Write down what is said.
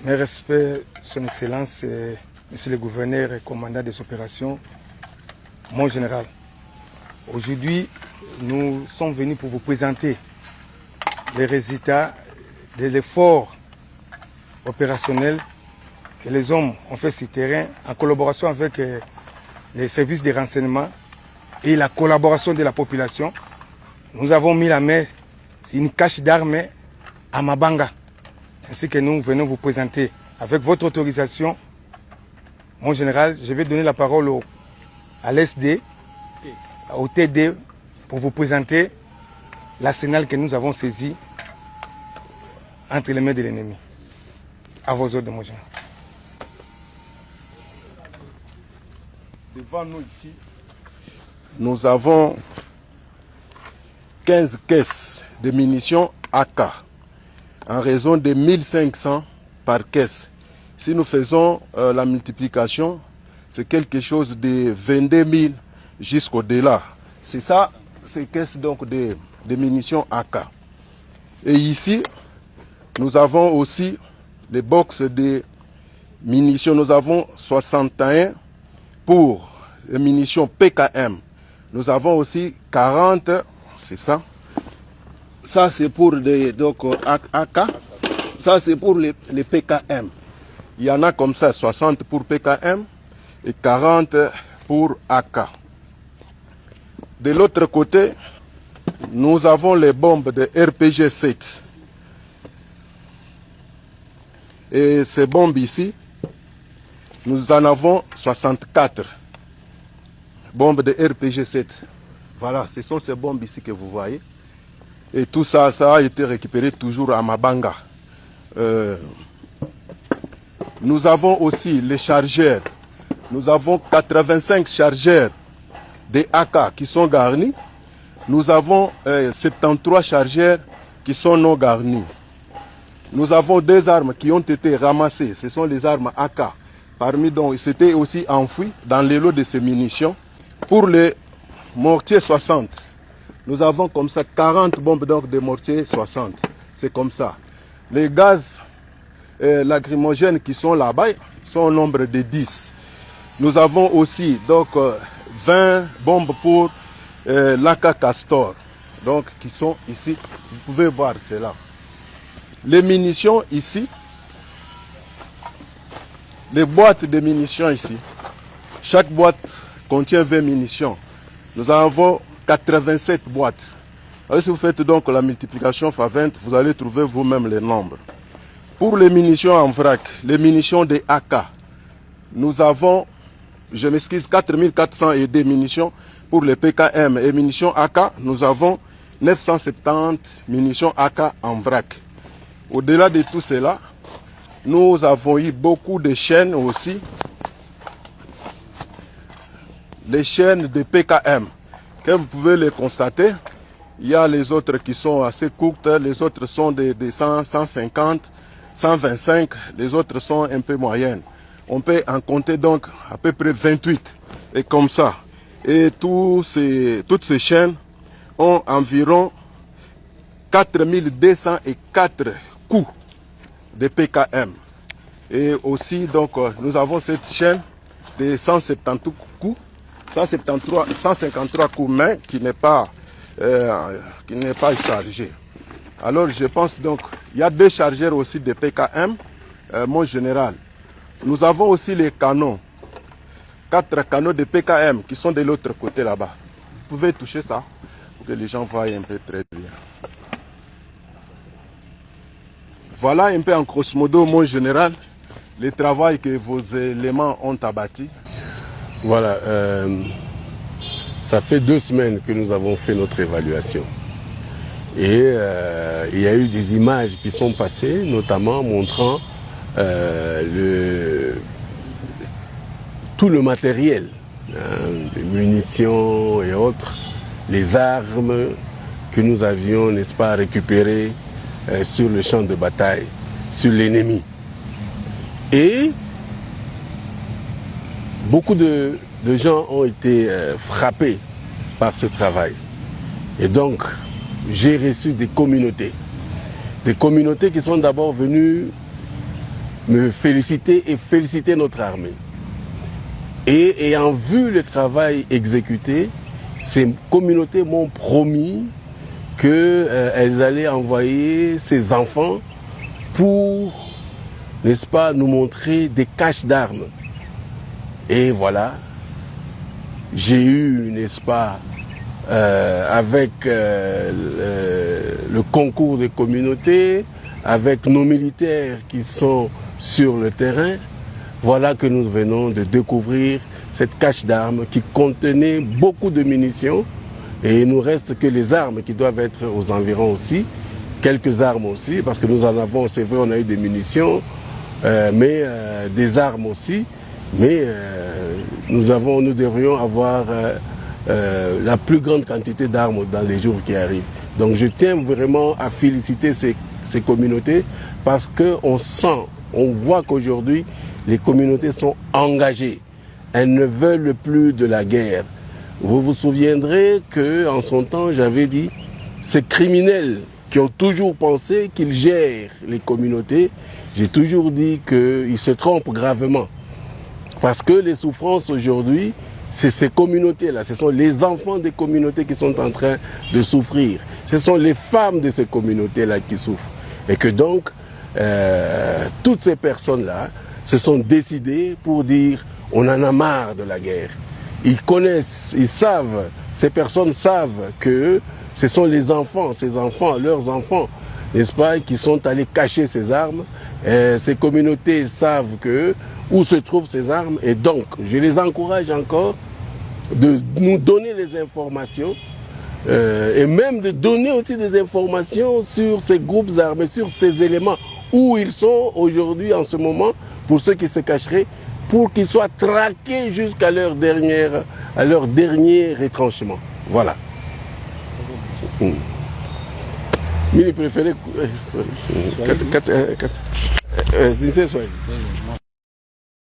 Mes respects, Son Excellence, Monsieur le Gouverneur et Commandant des opérations, mon général. Aujourd'hui, nous sommes venus pour vous présenter les résultats de l'effort opérationnel que les hommes ont fait sur le terrain en collaboration avec les services de renseignement et la collaboration de la population. Nous avons mis la main sur une cache d'armes à Mabanga. C'est ainsi que nous venons vous présenter. Avec votre autorisation, mon général, je vais donner la parole à l'SD, au TD, pour vous présenter l'arsenal que nous avons saisi entre les mains de l'ennemi. À vos ordres, mon général. Devant nous ici, nous avons 15 caisses de munitions AK en raison de 1500 par caisse. Si nous faisons la multiplication, c'est quelque chose de 22 000 jusqu'au-delà. C'est ça, ces caisses donc de munitions AK. Et ici, nous avons aussi les box de munitions. Nous avons 61 pour les munitions PKM. Nous avons aussi 40, c'est ça. Ça c'est pour les donc, AK. Ça c'est pour les PKM. Il y en a comme ça, 60 pour PKM et 40 pour AK. De l'autre côté, nous avons les bombes de RPG-7. Et ces bombes ici, nous en avons 64 bombes de RPG-7. Voilà, ce sont ces bombes ici que vous voyez. Et tout ça, ça a été récupéré toujours à Mabanga. Nous avons aussi les chargeurs. Nous avons 85 chargeurs de AK qui sont garnis. Nous avons 73 chargeurs qui sont non garnis. Nous avons deux armes qui ont été ramassées. Ce sont les armes AK. Parmi donc, c'était aussi enfoui dans les lots de ces munitions. Pour les mortiers 60, nous avons comme ça 40 bombes donc de mortiers 60. C'est comme ça. Les gaz lacrymogènes qui sont là-bas sont au nombre de 10. Nous avons aussi donc 20 bombes pour l'AK Castor, donc qui sont ici. Vous pouvez voir cela. Les munitions ici, les boîtes de munitions ici, chaque boîte contient 20 munitions. Nous avons 87 boîtes. Alors, si vous faites donc la multiplication x 20, vous allez trouver vous-même les nombres. Pour les munitions en vrac, les munitions des AK, nous avons, je m'excuse, 4400 et des munitions. Pour les PKM et munitions AK, nous avons 970 munitions AK en vrac. Au-delà de tout cela, nous avons eu beaucoup de chaînes aussi. Les chaînes de PKM, comme vous pouvez les constater, il y a les autres qui sont assez courtes, les autres sont de 100, 150, 125, les autres sont un peu moyennes. On peut en compter donc à peu près 28, et comme ça. Et toutes ces chaînes ont environ 4204 coups de PKM. Et aussi, donc, nous avons cette chaîne de 170 coups, 153 coups main qui n'est pas chargé. Alors, je pense donc, il y a deux chargeurs aussi de PKM, mon général. Nous avons aussi les canons, 4 canons de PKM qui sont de l'autre côté là-bas. Vous pouvez toucher ça pour que les gens voient un peu très bien. Voilà un peu en grosso modo, mon général, le travail que vos éléments ont abattu. Voilà, ça fait 2 semaines que nous avons fait notre évaluation. Et il y a eu des images qui sont passées, notamment montrant tout le matériel, les munitions et autres, les armes que nous avions, n'est-ce pas, récupérées sur le champ de bataille, sur l'ennemi. Et beaucoup de gens ont été frappés par ce travail. Et donc, j'ai reçu des communautés qui sont d'abord venues me féliciter et féliciter notre armée. Et ayant vu le travail exécuté, ces communautés m'ont promis qu'elles allaient envoyer ces enfants pour, n'est-ce pas, nous montrer des caches d'armes. Et voilà, j'ai eu, n'est-ce pas, avec le concours des communautés, avec nos militaires qui sont sur le terrain, voilà que nous venons de découvrir cette cache d'armes qui contenait beaucoup de munitions. Et il nous reste que les armes qui doivent être aux environs aussi, quelques armes aussi, parce que nous en avons, c'est vrai, on a eu des munitions, mais des armes aussi. Mais nous devrions avoir la plus grande quantité d'armes dans les jours qui arrivent. Donc je tiens vraiment à féliciter ces communautés parce qu'on sent, on voit qu'aujourd'hui les communautés sont engagées. Elles ne veulent plus de la guerre. Vous vous souviendrez qu'en son temps, j'avais dit, ces criminels qui ont toujours pensé qu'ils gèrent les communautés, j'ai toujours dit qu'ils se trompent gravement. Parce que les souffrances aujourd'hui, c'est ces communautés-là, ce sont les enfants des communautés qui sont en train de souffrir. Ce sont les femmes de ces communautés-là qui souffrent. Et que donc, toutes ces personnes-là se sont décidées pour dire on en a marre de la guerre. Ils connaissent, ils savent, ces personnes savent que ce sont les enfants, ces enfants, leurs enfants, n'est-ce pas, qui sont allés cacher ces armes. Ces communautés savent que où se trouvent ces armes et donc je les encourage encore de nous donner les informations et même de donner aussi des informations sur ces groupes armés, sur ces éléments, où ils sont aujourd'hui en ce moment, pour ceux qui se cacheraient, pour qu'ils soient traqués jusqu'à leur dernier retranchement. Voilà. Mini préféré.